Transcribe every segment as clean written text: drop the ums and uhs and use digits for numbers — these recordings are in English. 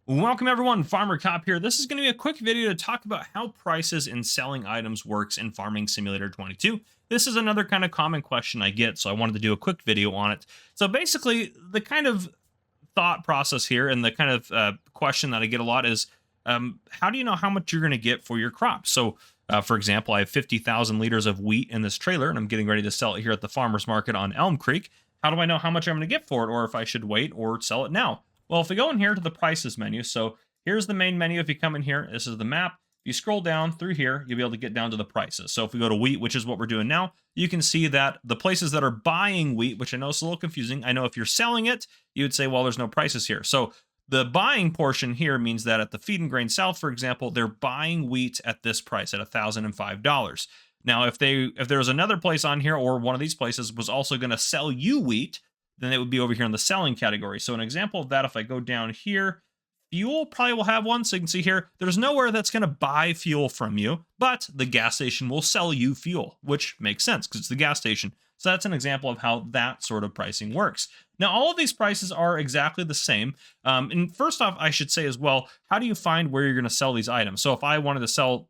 Welcome everyone, Farmer Cop here. This is going to be a quick video to talk about how prices in selling items works in Farming Simulator 22. This is another kind of common question I get, so I wanted to do a quick video on it. So basically, the kind of thought process here and the kind of question that I get a lot is, how do you know how much you're going to get for your crop? So, for example, I have 50,000 liters of wheat in this trailer, and I'm getting ready to sell it here at the farmer's market on Elm Creek. How do I know how much I'm going to get for it, or if I should wait or sell it now? Well, if we go in here to the prices menu, so here's the main menu. If you come in here, this is the map. If you scroll down through here, you'll be able to get down to the prices. So if we go to wheat, which is what we're doing now, you can see that the places that are buying wheat, which I know is a little confusing. I know if you're selling it, you would say, well, there's no prices here. So the buying portion here means that at the Feed and Grain South, for example, they're buying wheat at this price at $1,005. Now, if there was another place on here, or one of these places was also going to sell you wheat, then it would be over here in the selling category. So an example of that, if I go down here, fuel probably will have one. So you can see here, there's nowhere that's going to buy fuel from you, but the gas station will sell you fuel, which makes sense because it's the gas station. So that's an example of how that sort of pricing works. Now, all of these prices are exactly the same. And first off, I should say as well, how do you find where you're going to sell these items? So if I wanted to sell,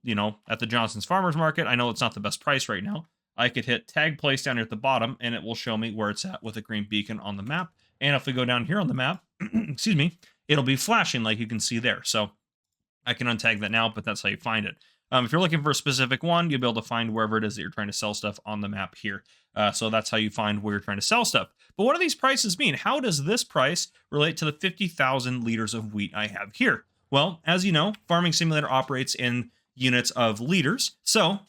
at the Johnson's Farmers Market, I know it's not the best price right now. I could hit tag place down here at the bottom and it will show me where it's at with a green beacon on the map. And if we go down here on the map, excuse me, it'll be flashing like you can see there. So I can untag that now, but that's how you find it. If you're looking for a specific one, you'll be able to find wherever it is that you're trying to sell stuff on the map here. So that's how you find where you're trying to sell stuff. But what do these prices mean? How does this price relate to the 50,000 liters of wheat I have here? Well, as you know, Farming Simulator operates in units of liters. So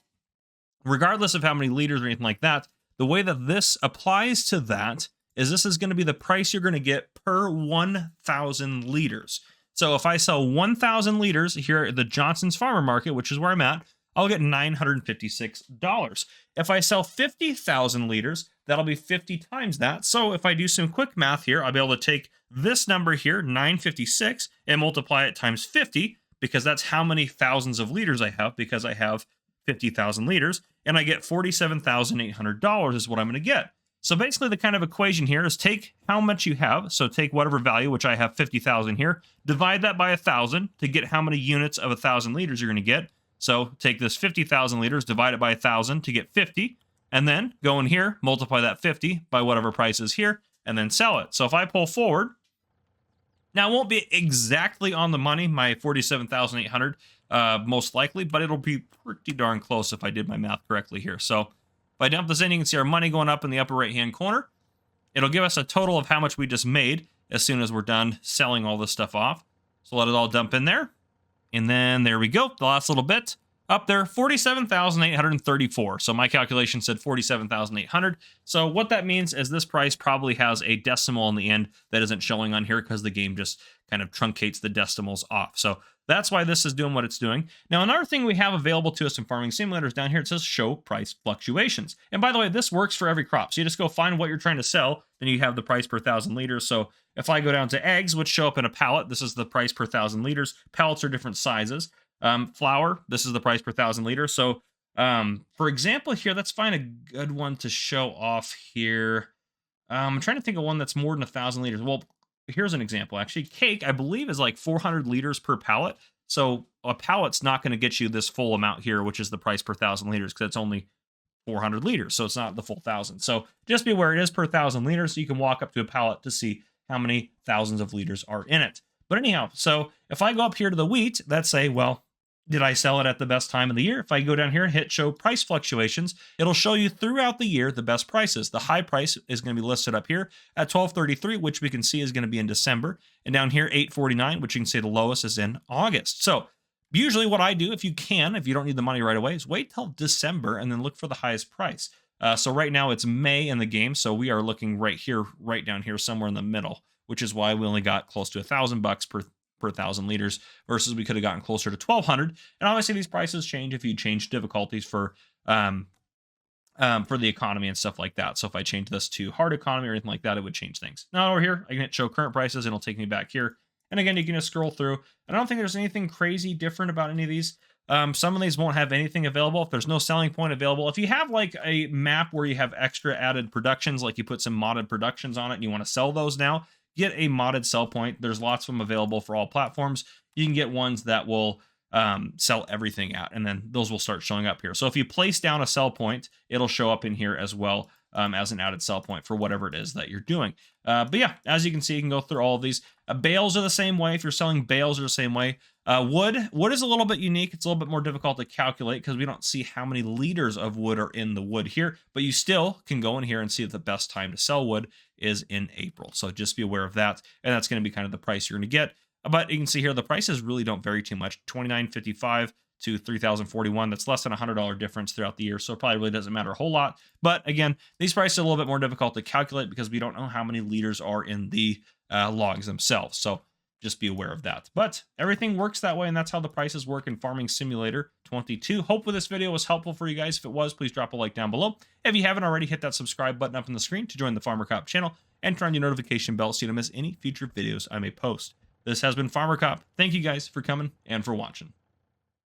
regardless of how many liters or anything like that, the way that this applies to that is this is going to be the price you're going to get per 1,000 liters. So if I sell 1,000 liters here at the Johnson's Farmer Market, which is where I'm at, I'll get $956. If I sell 50,000 liters, that'll be 50 times that. So if I do some quick math here, I'll be able to take this number here, 956, and multiply it times 50, because that's how many thousands of liters I have, because I have 50,000 liters, and I get $47,800 is what I'm going to get. So basically the kind of equation here is take how much you have, so take whatever value, which I have 50,000 here, divide that by 1,000 to get how many units of 1,000 liters you're going to get. So take this 50,000 liters, divide it by 1,000 to get 50, and then go in here, multiply that 50 by whatever price is here, and then sell it. So if I pull forward, now, it won't be exactly on the money, my 47,800, most likely, but it'll be pretty darn close if I did my math correctly here. So if I dump this in, you can see our money going up in the upper right-hand corner. It'll give us a total of how much we just made as soon as we're done selling all this stuff off. So let it all dump in there. And then there we go, the last little bit. Up there, 47,834. So my calculation said 47,800. So what that means is this price probably has a decimal in the end that isn't showing on here because the game just kind of truncates the decimals off. So that's why this is doing what it's doing. Now, another thing we have available to us in Farming Simulators down here, it says show price fluctuations. And by the way, this works for every crop. So you just go find what you're trying to sell, then you have the price per 1,000 liters. So if I go down to eggs, which show up in a pallet, this is the price per 1,000 liters. Pallets are different sizes. Flour, this is the price per 1,000 liters. So, for example, here, let's find a good one to show off here. I'm trying to think of one that's more than 1,000 liters. Well, here's an example. Actually, cake, I believe, is like 400 liters per pallet. So a pallet's not going to get you this full amount here, which is the price per 1,000 liters, because it's only 400 liters. So it's not the full 1,000. So just be aware it is per 1,000 liters. So you can walk up to a pallet to see how many thousands of liters are in it. But anyhow, so if I go up here to the wheat, let's say, well, did I sell it at the best time of the year? If I go down here and hit show price fluctuations, it'll show you throughout the year the best prices. The high price is going to be listed up here at $12.33, which we can see is going to be in December. And down here, $8.49, which you can see the lowest is in August. So usually what I do, if you don't need the money right away, is wait till December and then look for the highest price. So right now it's May in the game, so we are looking right here, right down here, somewhere in the middle, which is why we only got close to $1,000 per 1,000 liters versus we could have gotten closer to 1,200. And obviously these prices change if you change difficulties for the economy and stuff like that. So if I change this to hard economy or anything like that, it would change things. Now over here, I can hit show current prices and it'll take me back here. And again, you can just scroll through. I don't think there's anything crazy different about any of these. Some of these won't have anything available if there's no selling point available. If you have like a map where you have extra added productions, like you put some modded productions on it and you want to sell those now, get a modded sell point. There's lots of them available for all platforms. You can get ones that will sell everything out, and then those will start showing up here. So if you place down a sell point, it'll show up in here as well, as an added sell point for whatever it is that you're doing. But yeah, as you can see, you can go through all of these. Bales are the same way. If you're selling bales, are the same way. Wood is a little bit unique. It's a little bit more difficult to calculate because we don't see how many liters of wood are in the wood here, but you still can go in here and see that the best time to sell wood is in April. So just be aware of that. And that's going to be kind of the price you're going to get. But you can see here, the prices really don't vary too much. $29.55 to $3,041. That's less than $100 difference throughout the year. So it probably really doesn't matter a whole lot. But again, these prices are a little bit more difficult to calculate because we don't know how many liters are in the logs themselves. So just be aware of that. But everything works that way, and that's how the prices work in Farming Simulator 22. Hopefully this video was helpful for you guys. If it was, please drop a like down below. If you haven't already, hit that subscribe button up on the screen to join the Farmer Cop channel, and turn on your notification bell so you don't miss any future videos I may post. This has been Farmer Cop. Thank you guys for coming and for watching.